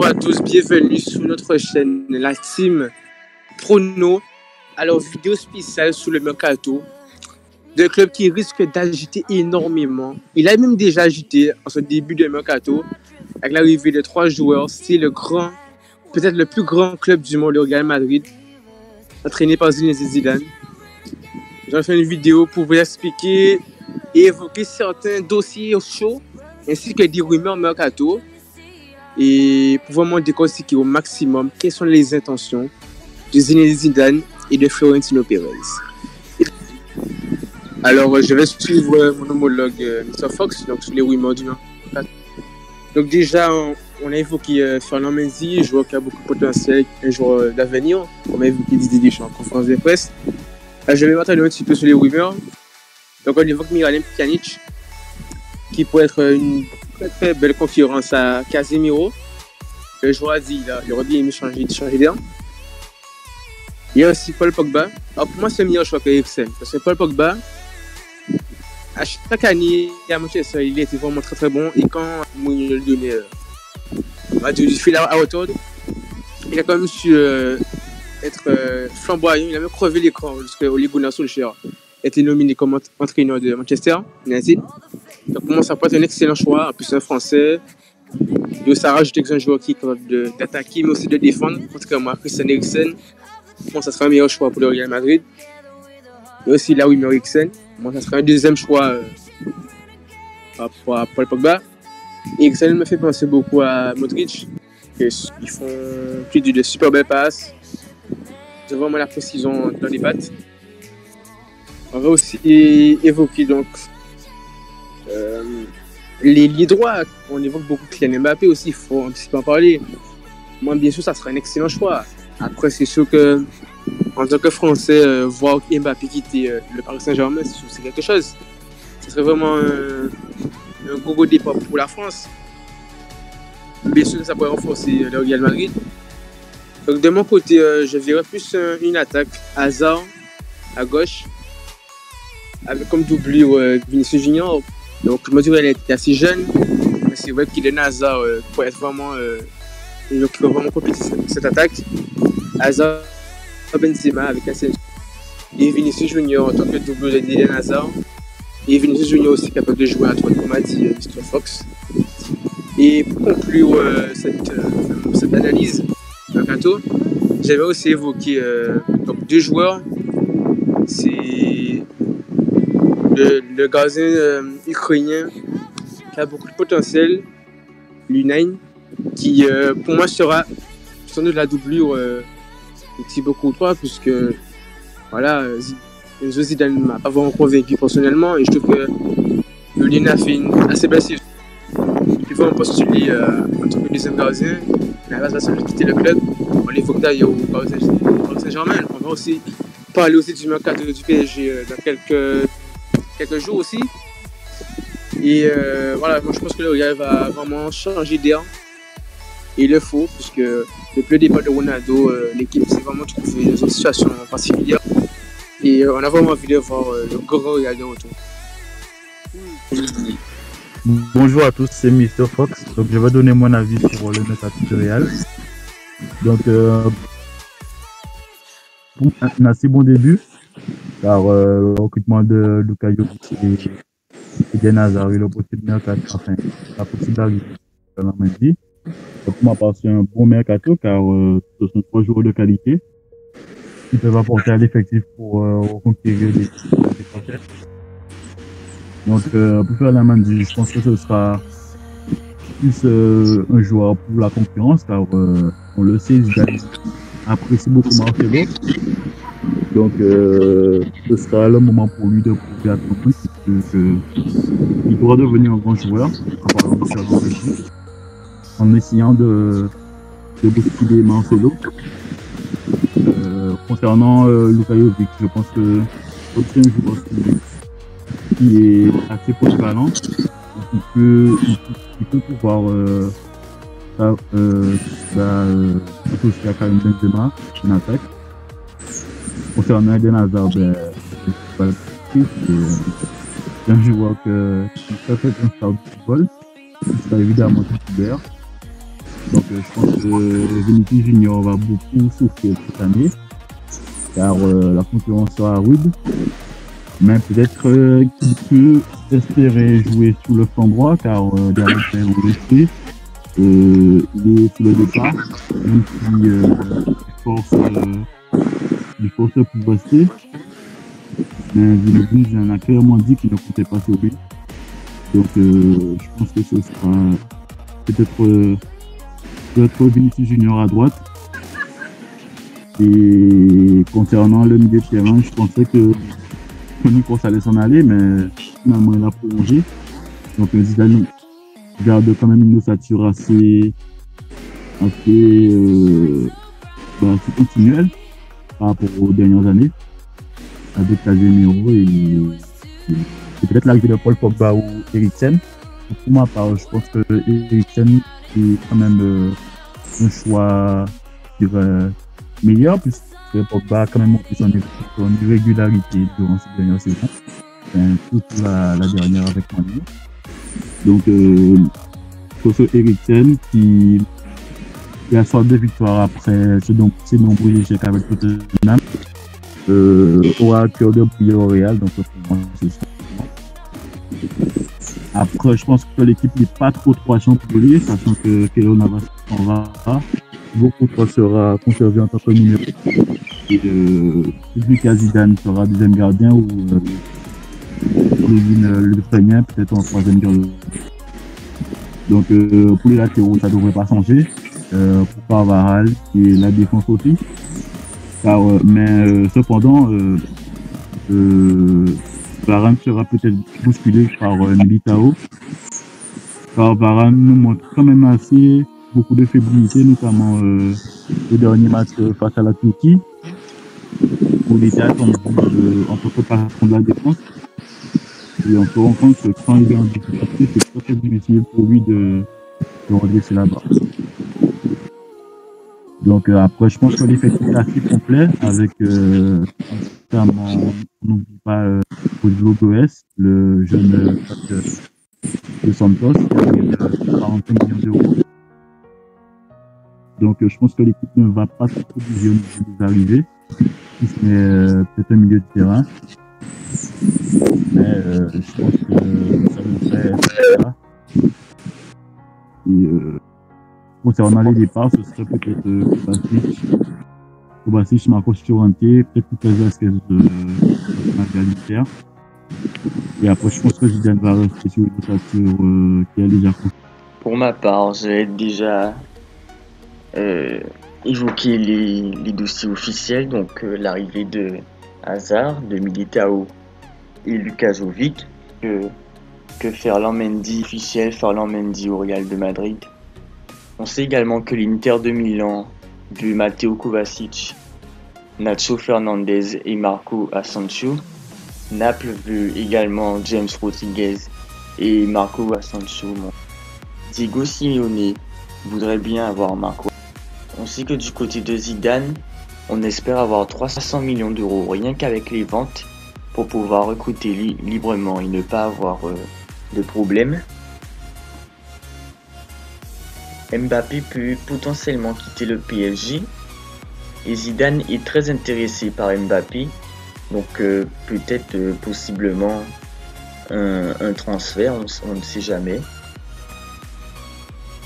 Bonjour à tous, bienvenue sur notre chaîne, la team Prono. Alors, vidéo spéciale sur le Mercato, d'un club qui risque d'agiter énormément. Il a même déjà agité en ce début de Mercato, avec l'arrivée de 3 joueurs. C'est le grand, peut-être le plus grand club du monde, le Real Madrid, entraîné par Zinedine Zidane. J'en fais une vidéo pour vous expliquer et évoquer certains dossiers chauds, ainsi que des rumeurs Mercato, et pour vraiment décortiquer au maximum quelles sont les intentions de Zinedine Zidane et de Florentino Pérez. Alors, je vais suivre mon homologue Mr. Fox, donc sur les rumeurs du Mercato. Donc déjà, on a évoqué Ferland Mendy, joueur qui a beaucoup de potentiel, un joueur d'avenir. On a évoqué Didier Deschamps en conférence de presse. Je vais m'attarder un petit peu sur les rumeurs. Donc on évoque Miralem Pjanic, qui pourrait être une très belle concurrence à Casemiro. Le joueur a dit il aurait bien aimé changer d'air. Il y a aussi Paul Pogba. Alors pour moi, c'est le meilleur choix que Eriksen. Parce que Paul Pogba, à chaque année, à Manchester, il était vraiment très très bon. Et quand Mourinho lui donnait du fil à hauteur, il a quand même su être flamboyant. Il a même crevé l'écran parce que Ole Gunnar Solskjaer été nominé comme entraîneur de Manchester United. Donc pour moi, ça peut être un excellent choix. En plus, un Français. Et ça rajoute un joueur qui est capable d'attaquer, mais aussi de défendre. Contrairement à Christian Eriksen, moi, ça serait un meilleur choix pour le Real Madrid. Et aussi là où il met Eriksen, moi, ça serait un deuxième choix par rapport à Paul Pogba. Et Eriksen me fait penser beaucoup à Modric. Ils font plus de super belles passes. Ils ont vraiment la précision dans les pattes. On va aussi évoquer donc les liés droits. On évoque beaucoup Kylian Mbappé aussi, il faut un petit peu en parler. Moi, bien sûr, ça serait un excellent choix. Après, c'est sûr que en tant que Français, voir Mbappé quitter le Paris Saint-Germain, c'est quelque chose. Ce serait vraiment un gros départ pour la France. Bien sûr, ça pourrait renforcer le Real Madrid. Donc, de mon côté, je verrais plus une attaque Hazard à gauche, avec comme doublure Vinicius Junior. Donc je me dirais qu'elle est assez jeune, mais c'est vrai qu'il est Hazard pour être vraiment qui va vraiment compléter cette attaque. Hazard, Benzema avec Asensio et Vinicius Junior en tant que double d'Eden Hazard. Et Vinicius Junior aussi capable de jouer à droite, comme a dit Mr. Fox. Et pour conclure cette analyse Mercato, j'avais aussi évoqué donc deux joueurs. C'est le gardien ukrainien qui a beaucoup de potentiel, Lunain, qui pour moi sera sans doute la doublure de Thibaut Courtois, puisque voilà, Zidane ne m'a pas vraiment convaincu personnellement, et je trouve que Lunain a fait une assez belle saison. Il faut postuler en tant que deuxième gardien, mais à la base, il va quitter le club. On l'évoque d'ailleurs au Paris Saint-Germain. On va aussi parler aussi du Mercato du PSG dans quelques jours aussi. Et voilà, moi je pense que le Real va vraiment changer d'air. Et il le faut, puisque depuis le départ de Ronaldo, l'équipe s'est vraiment trouvée dans une situation particulière. Et on a vraiment envie de voir le grand Real de retour. Bonjour à tous, c'est Mr. Fox. Donc je vais donner mon avis sur le Mercato du Real. Donc un assez bon début, car le recrutement de Luka Jovic et Eden Hazard et l'opportunité de Mercato, enfin la possibilité de la Mendy. Donc pour ma part, c'est un bon Mercato, car ce sont 3 joueurs de qualité qui peuvent apporter à l'effectif pour reconquérir les prochaines. Donc pour faire la Mendy, je pense que ce sera plus un joueur pour la concurrence, car on le sait, Zidane apprécie beaucoup Marcelo. Donc ce sera le moment pour lui de prouver à tout prix qu'il doit devenir un grand joueur en essayant de bousculer Marcelo. Concernant Luka Jovic, je pense que c'est un joueur qui est assez polyvalent. Il peut pouvoir associer à Karim Benzema en attaque. Concernant Eden Hazard, c'est un joueur qui peut faire un start de football. C'est évidemment titulaire. Donc je pense que Vinicius Junior va beaucoup souffrir cette année, car la concurrence sera rude. Mais peut-être qu'il peut espérer jouer sur le flanc droit, car derrière on le il est sur le départ, même si il force pour rester. Mais Vinicius en a clairement dit qu'il ne comptait pas sur lui. Donc je pense que ce sera peut-être Vinicius Junior à droite. Et concernant le milieu de terrain, je pensais que Nico allait s'en aller, mais finalement il a prolongé. Donc Zidane garde quand même une ossature assez continuelle par rapport aux dernières années, avec Casemiro et peut-être l'arrivée de Paul Pogba ou Eriksen. Pour ma part, je pense que Eriksen est quand même un choix meilleur, puisque Pogba a quand même montré son irrégularité durant cette dernière saison, surtout la dernière avec Manu. Donc, c'est Eriksen qui a sorti de victoire après ces nombreux échecs avec Tottenham, aura à cœur de briller au Real. Donc, pour moi, c'est ça. Après, je pense que l'équipe n'est pas trop à chamboulée, sachant que Keylor Navas s'en va. Beaucoup sera conservé en tant que numéro. Et Lucas Zidane sera deuxième gardien ou le premier, peut-être en troisième gardien. Donc pour les latéraux, ça ne devrait pas changer. Pour Carvajal et la défense aussi. Mais cependant, Varane sera peut-être bousculé par Militao. Car Varane nous montre quand même beaucoup de fébrilité, notamment le dernier match face à la Turquie, où il était attendu en tant que patron de la défense. Et on se rend compte que quand il est en difficulté, c'est très difficile pour lui de redresser la barre. Donc après, je pense que l'effectif est assez complet avec notamment, on n'oublie pas Rodrigo Goes, le jeune de Santos, qui arrive à 45 millions d'euros. Donc je pense que l'équipe ne va pas trop bouger au niveau des arrivées, si ce n'est peut-être un milieu de terrain. Mais je pense que ça devrait être ça. Et concernant les départs, ce serait peut-être Kovacic, Marcos Llorente, peut-être Lucas Vázquez de Margarita. Et après, je pense que Zidane va rester sur une ossature qui a déjà construit. Pour ma part, j'ai déjà évoqué les dossiers officiels, donc l'arrivée de Hazard, de Militao et Luka Jovic, que Ferland Mendy officiel, Ferland Mendy au Real de Madrid. On sait également que l'Inter de Milan vu Matteo Kovacic, Nacho Fernandez et Marco Asensio. Naples vu également James Rodriguez et Marco Asensio. Diego Simeone voudrait bien avoir Marco. On sait que du côté de Zidane, on espère avoir 300 millions d'euros rien qu'avec les ventes pour pouvoir recruter librement et ne pas avoir de problème. Mbappé peut potentiellement quitter le PSG et Zidane est très intéressé par Mbappé, donc peut-être possiblement un transfert, on ne sait jamais.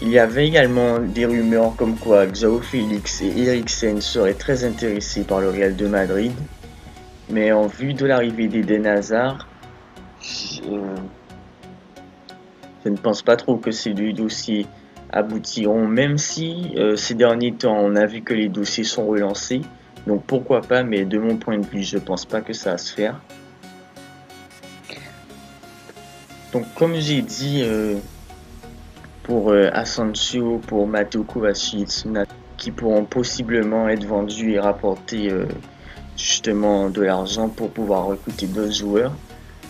Il y avait également des rumeurs comme quoi João Félix et Eriksen seraient très intéressés par le Real de Madrid, mais en vue de l'arrivée d'Eden Hazard, je ne pense pas trop que ces deux dossiers aboutiront, même si ces derniers temps on a vu que les dossiers sont relancés, donc pourquoi pas, mais de mon point de vue je pense pas que ça va se faire. Donc comme j'ai dit, pour Asensio, pour Matteo Kovacic, qui pourront possiblement être vendus et rapporter justement de l'argent pour pouvoir recruter d'autres joueurs.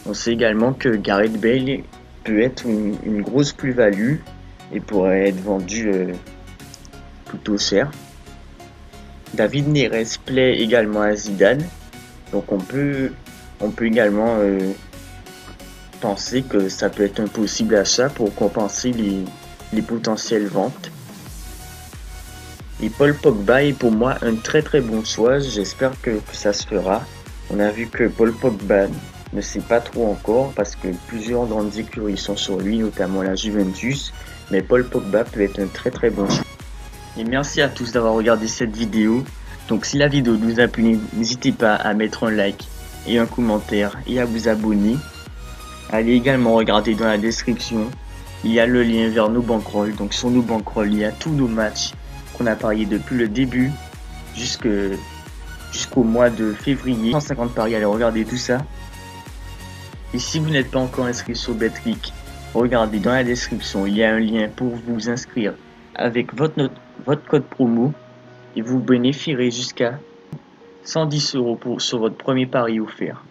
On sait également que Gareth Bale peut être une grosse plus-value et pourrait être vendu plutôt cher. David Neres plaît également à Zidane, donc on peut également penser que ça peut être un possible achat pour compenser les potentielles ventes. Et Paul Pogba est pour moi un très très bon choix. J'espère que ça se fera. On a vu que Paul Pogba ne sait pas trop encore parce que plusieurs grandes écuries sont sur lui, notamment la Juventus. Mais Paul Pogba peut être un très très bon choix. Et merci à tous d'avoir regardé cette vidéo. Donc si la vidéo vous a plu, n'hésitez pas à mettre un like et un commentaire et à vous abonner. Allez également regarder dans la description. Il y a le lien vers nos bankrolls. Donc sur nos bankrolls, il y a tous nos matchs qu'on a parié depuis le début jusqu'au mois de février. 150 paris, allez regarder tout ça. Et si vous n'êtes pas encore inscrit sur Betclic, regardez dans la description, il y a un lien pour vous inscrire avec votre code promo et vous bénéficierez jusqu'à 110 € sur votre premier pari offert.